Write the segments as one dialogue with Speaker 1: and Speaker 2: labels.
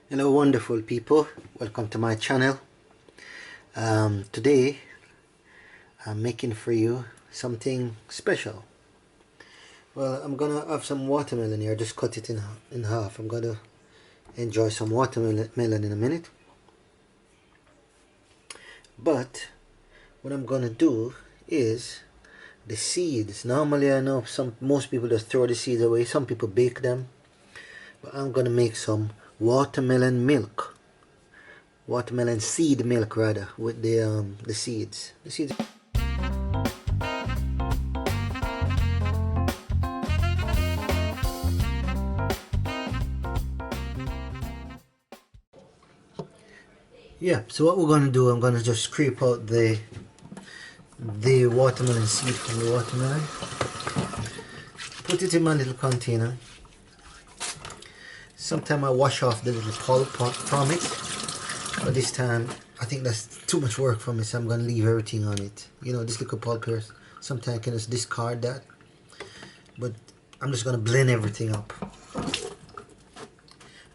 Speaker 1: Hello wonderful people, welcome to my channel. Today I'm making for you something special. Well, I'm gonna have some watermelon here. Just cut it in half. I'm gonna enjoy some watermelon in a minute, but what I'm gonna do is the seeds. Normally I know most people just throw the seeds away, some people bake them, but I'm gonna make some watermelon milk, watermelon seed milk rather, with the seeds. Yeah, so what we're gonna do, I'm gonna just scrape out the watermelon seed from the watermelon, put it in my little container. Sometimes I wash off the little pulp from it, but this time I think that's too much work for me, so I'm gonna leave everything on it. You know, this little pulp here, sometimes I can just discard that, but I'm just gonna blend everything up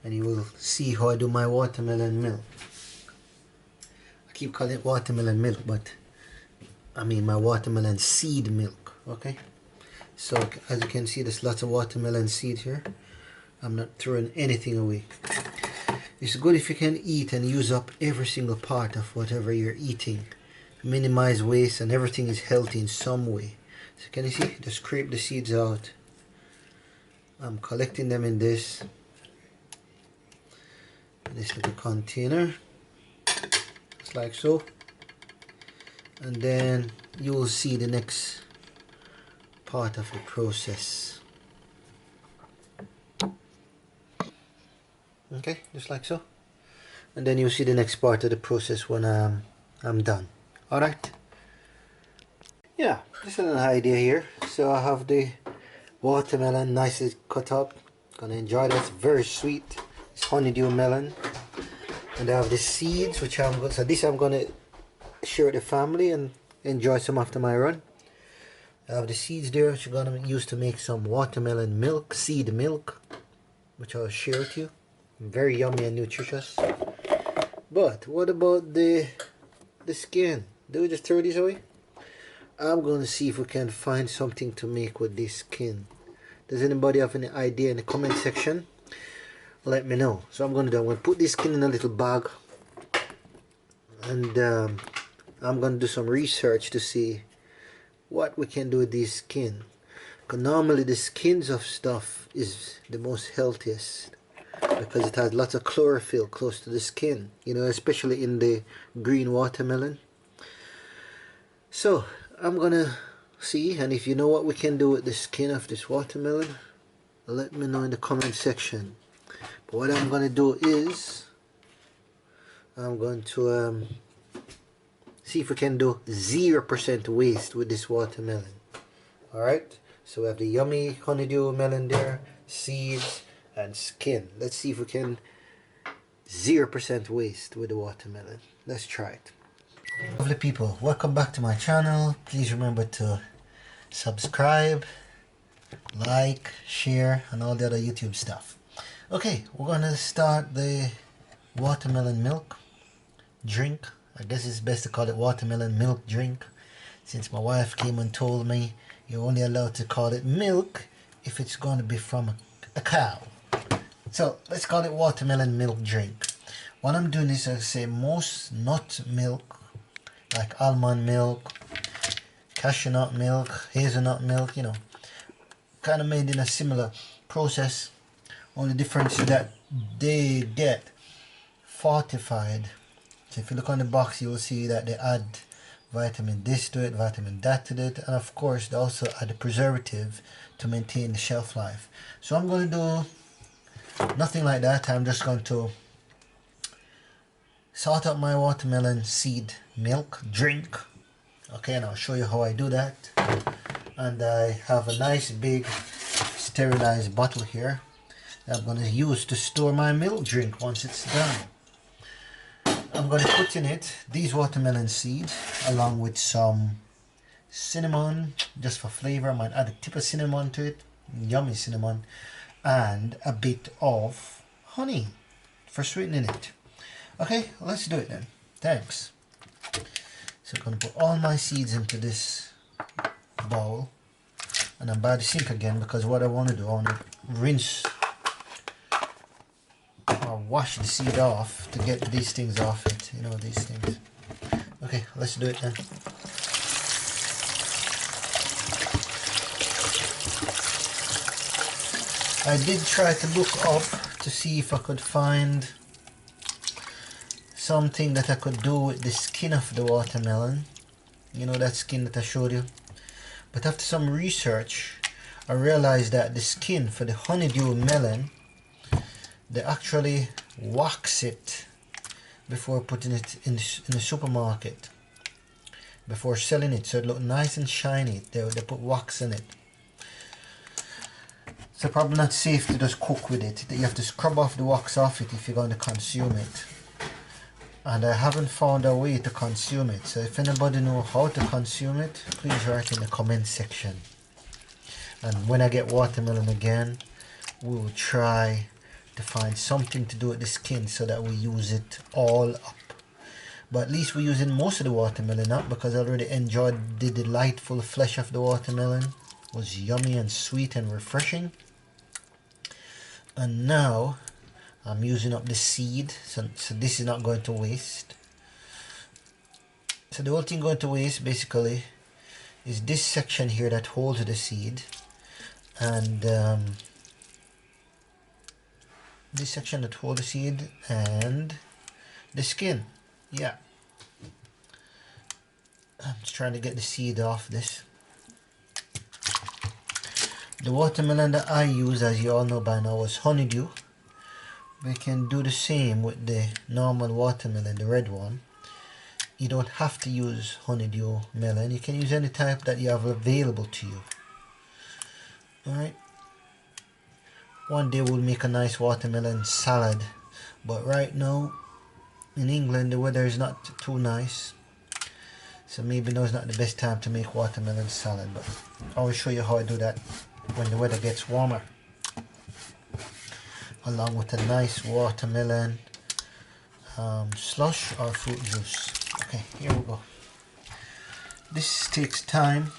Speaker 1: and you will see how I do my watermelon milk. I keep calling it watermelon milk, but I mean my watermelon seed milk. Okay, so as you can see, there's lots of watermelon seed here. I'm not throwing anything away. It's good if you can eat and use up every single part of whatever you're eating. Minimize waste, and everything is healthy in some way. So can you see? Just scrape the seeds out. I'm collecting them in this little container, just like so. And then you will see the next part of the process. Okay, just like so. And then you'll see the next part of the process when I'm done. Alright? Yeah, just an idea here. So I have the watermelon nicely cut up. Gonna enjoy that. It's very sweet. It's honeydew melon. And I have the seeds, which I'm gonna share with the family and enjoy some after my run. I have the seeds there, which I'm gonna use to make some watermelon milk, seed milk, which I'll share with you. Very yummy and nutritious. But what about the skin? Do we just throw these away? I'm gonna see if we can find something to make with this skin. Does anybody have any idea in the comment section? Let me know. So I'm gonna put this skin in a little bag, and I'm gonna do some research to see what we can do with this skin. Because normally the skins of stuff is the most healthiest, because it has lots of chlorophyll close to the skin, you know, especially in the green watermelon. So I'm gonna see, and if you know what we can do with the skin of this watermelon, let me know in the comment section. But what I'm gonna do is I'm going to see if we can do 0% waste with this watermelon. Alright, so we have the yummy honeydew melon there, seeds and skin. Let's see if we can 0% waste with the watermelon. Let's try it. Lovely people, welcome back to my channel. Please remember to subscribe, like, share, and all the other YouTube stuff. Okay, we're gonna start the watermelon milk drink. I guess it's best to call it watermelon milk drink, since my wife came and told me you're only allowed to call it milk if it's going to be from a cow. So let's call it watermelon milk drink. What I'm doing is, I say, most nut milk, like almond milk, cashew nut milk, hazelnut milk, you know, kind of made in a similar process. Only difference is that they get fortified. So if you look on the box, you will see that they add vitamin this to it, vitamin that to it, and of course they also add a preservative to maintain the shelf life. So I'm going to do nothing like that. I'm just going to sort out my watermelon seed milk drink. Okay, and I'll show you how I do that. And I have a nice big sterilized bottle here that I'm going to use to store my milk drink once it's done. I'm going to put in it these watermelon seeds along with some cinnamon, just for flavor. I might add a tip of cinnamon to it, yummy cinnamon, and a bit of honey for sweetening it. Okay, let's do it then. Thanks. So I'm going to put all my seeds into this bowl. And I'm by the sink again because what I want to do, I want to rinse or wash the seed off to get these things off it. You know, these things. Okay, let's do it then. I did try to look up to see if I could find something that I could do with the skin of the watermelon. You know, that skin that I showed you. But after some research, I realized that the skin for the Honeydew melon, they actually wax it before putting it in the supermarket, before selling it, so it look nice and shiny. They put wax in it. It's probably not safe to just cook with it. You have to scrub off the wax off it if you're going to consume it. And I haven't found a way to consume it. So if anybody knows how to consume it, please write in the comment section. And when I get watermelon again, we will try to find something to do with the skin so that we use it all up. But at least we're using most of the watermelon up because I already enjoyed the delightful flesh of the watermelon. It was yummy and sweet and refreshing. And now I'm using up the seed, so this is not going to waste. So the whole thing going to waste basically is this section here that holds the seed, and this section that holds the seed and the skin. Yeah, I'm just trying to get the seed off this. The watermelon that I use, as you all know by now, was Honeydew. We can do the same with the normal watermelon, the red one. You don't have to use Honeydew melon. You can use any type that you have available to you. Alright. One day we'll make a nice watermelon salad. But right now, in England, the weather is not too nice. So maybe now is not the best time to make watermelon salad. But I will show you how I do that when the weather gets warmer. Along with a nice watermelon slush or fruit juice. Okay, here we go. This takes time.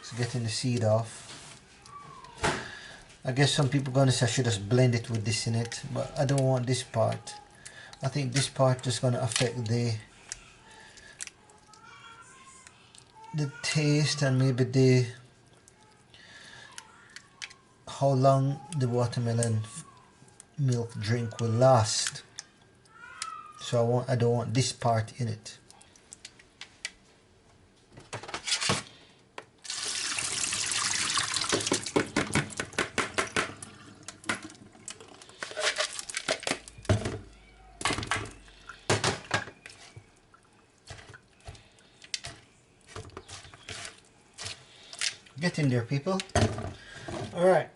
Speaker 1: It's getting the seed off. I guess some people are going to say I should just blend it with this in it, but I don't want this part. I think this part is going to affect the taste and maybe the how long the watermelon milk drink will last. So I don't want this part in it. Get in there, people. All right.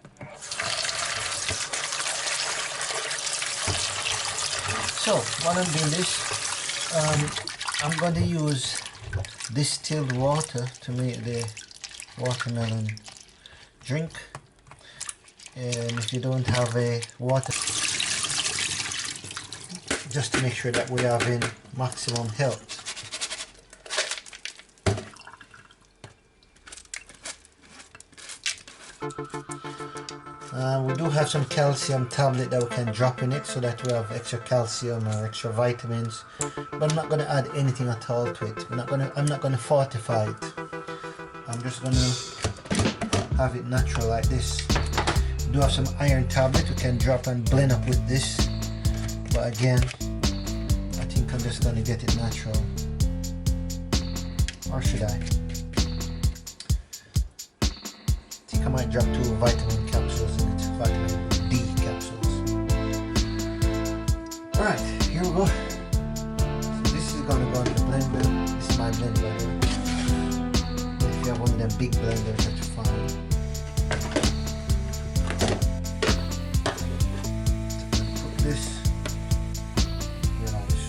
Speaker 1: So while I'm doing this, I'm going to use distilled water to make the watermelon drink. And if you don't have a water, just to make sure that we are in maximum health. We do have some calcium tablet that we can drop in it so that we have extra calcium or extra vitamins, but I'm not going to add anything at all to it. I'm not going to fortify it. I'm just going to have it natural like this. We do have some iron tablet we can drop and blend up with this, but again, I think I'm just going to get it natural. Or should I? I think I might drop 2 vitamin capsules in it, vitamin D capsules. Alright, here we go. So this is going to go in the blender. This is my blender. If you have one of them big blenders, that's fine. Put this here on this.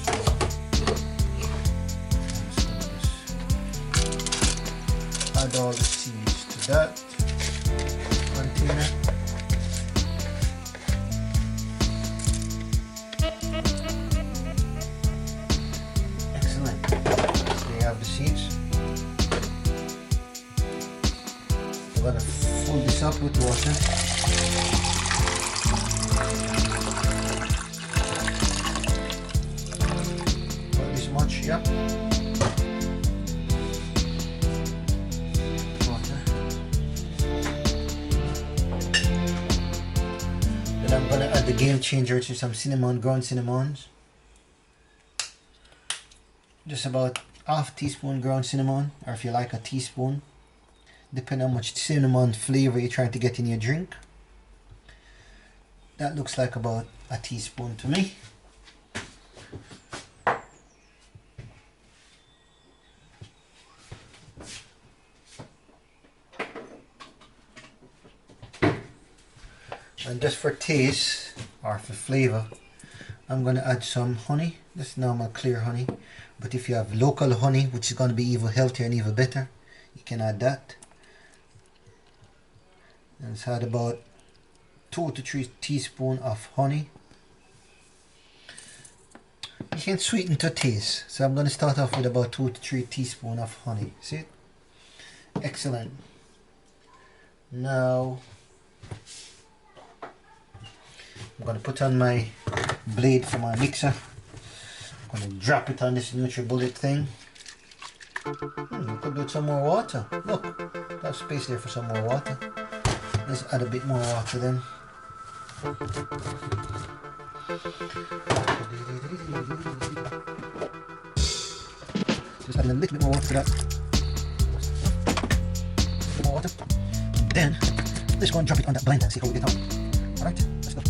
Speaker 1: Add all the seeds to that container. up with water. About this much, yeah. Water. Then I'm gonna add the game changer to some cinnamon, ground cinnamons. Just about half teaspoon ground cinnamon, or if you like a teaspoon, depending on how much cinnamon flavor you're trying to get in your drink. That looks like about a teaspoon to me. And just for taste, or for flavor, I'm going to add some honey. Just normal clear honey. But if you have local honey, which is going to be even healthier and even better, you can add that. And it's had about 2 to 3 teaspoons of honey. You can sweeten to taste. So I'm going to start off with about 2 to 3 teaspoons of honey. See it? Excellent. Now I'm going to put on my blade for my mixer. I'm going to drop it on this NutriBullet thing. We could do some more water. Look, there's space there for some more water. Let's add a bit more water then. Just add a little bit more water to that. More water. Then let's go and drop it on that blender and see how we get on. Alright, let's go.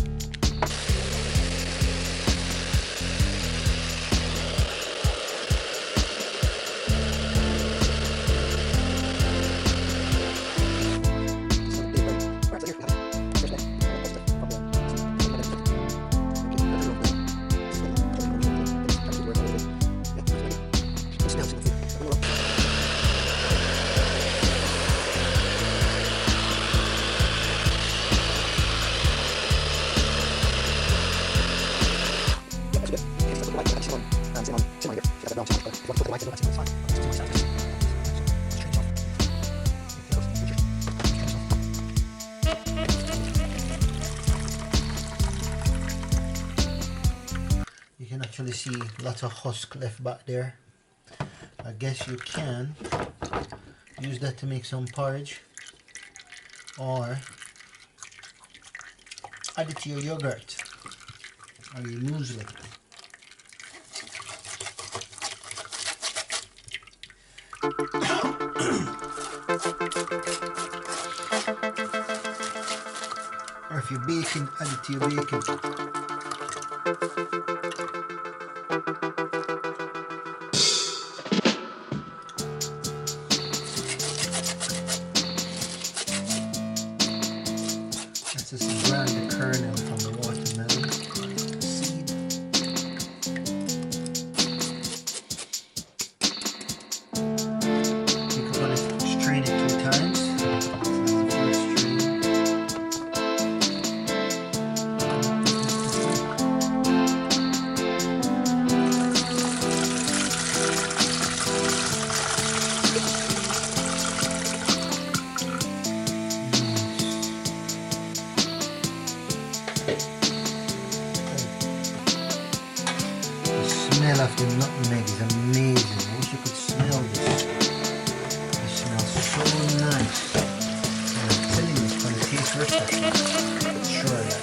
Speaker 1: You can actually see lots of husk left back there. I guess you can use that to make some porridge, or add it to your yogurt or your muesli. Or if you're baking, add it to your bacon. Let's just grind the kernel from the watermelon seed. You're going to strain it 2 times. The smell of the nutmeg is amazing. I wish you could smell this. It smells so nice. And I'm telling you, it's going to taste refreshing. I'm sure of that.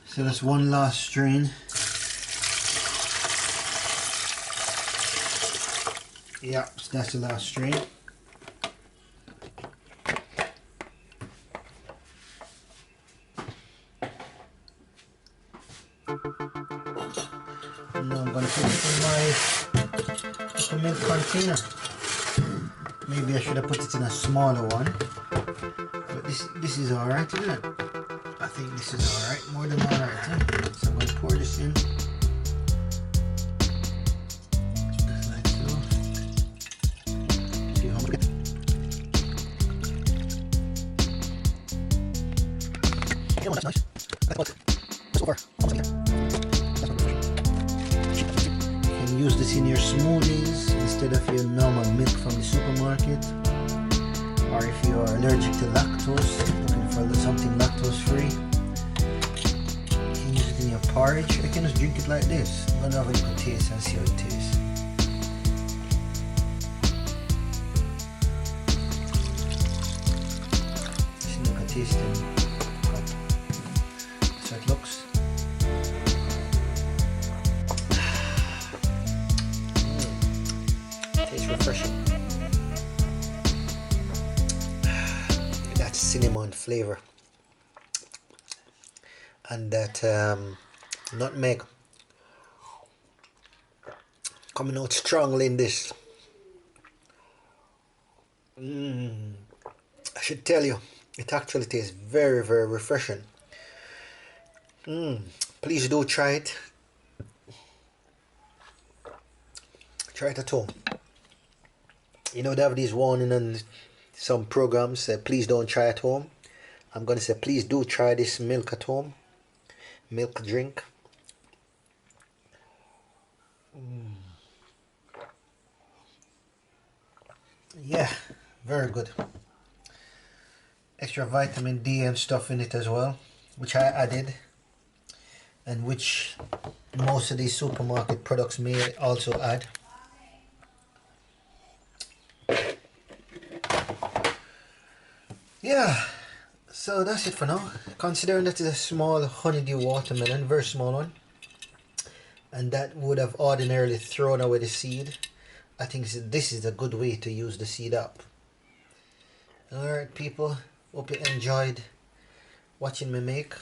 Speaker 1: So that's one last strain. Yeah, so that's the last strain. And now I'm going to put it in my milk container. Maybe I should have put it in a smaller one. But this is alright, isn't it? I think this is alright, more than alright. Huh? So I'm going to pour this in. Just like so. See how much. Yeah, well, that's nice. That's over. Almost there. You can use this in your smoothies. instead of your normal milk from the supermarket, or if you are allergic to lactose, looking for something lactose free, you can use it in your porridge, or you can just drink it like this. I'm gonna have a little taste and see how it tastes. Just look at tasting cup. That's how it looks. Tastes refreshing. That cinnamon flavor and that nutmeg coming out strongly in this. I should tell you, it actually tastes very, very refreshing. Please do try it. Try it at home. You know, they have these warning on some programs say please don't try at home. I'm gonna say please do try this milk at home. Milk drink. Yeah, very good. Extra vitamin D and stuff in it as well, which I added, and which most of these supermarket products may also add. Yeah, so that's it for now. Considering that it's a small honeydew watermelon, very small one, and that would have ordinarily thrown away the seed, I think this is a good way to use the seed up. Alright people, hope you enjoyed watching me make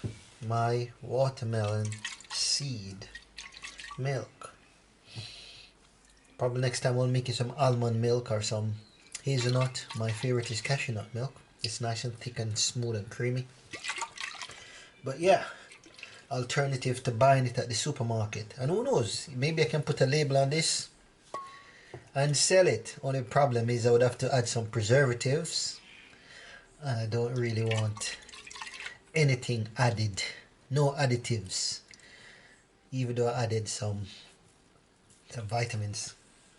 Speaker 1: my watermelon seed milk. Probably next time I'll make you some almond milk or some hazelnut. My favorite is cashew nut milk. It's nice and thick and smooth and creamy. But yeah, alternative to buying it at the supermarket. And who knows, maybe I can put a label on this and sell it. Only problem is I would have to add some preservatives. I don't really want anything added. No additives. Even though I added some vitamins,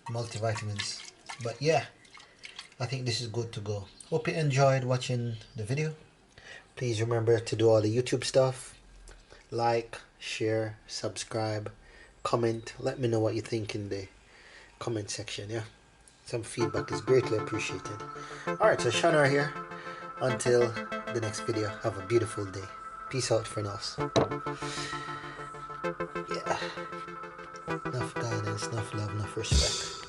Speaker 1: multivitamins. But yeah, I think this is good to go. Hope you enjoyed watching the video. Please remember to do all the YouTube stuff. Like, share, subscribe, comment. Let me know what you think in the comment section. Yeah, some feedback is greatly appreciated. Alright, so Shanar here. Until the next video, have a beautiful day. Peace out for now. Yeah, enough guidance, enough love, enough respect.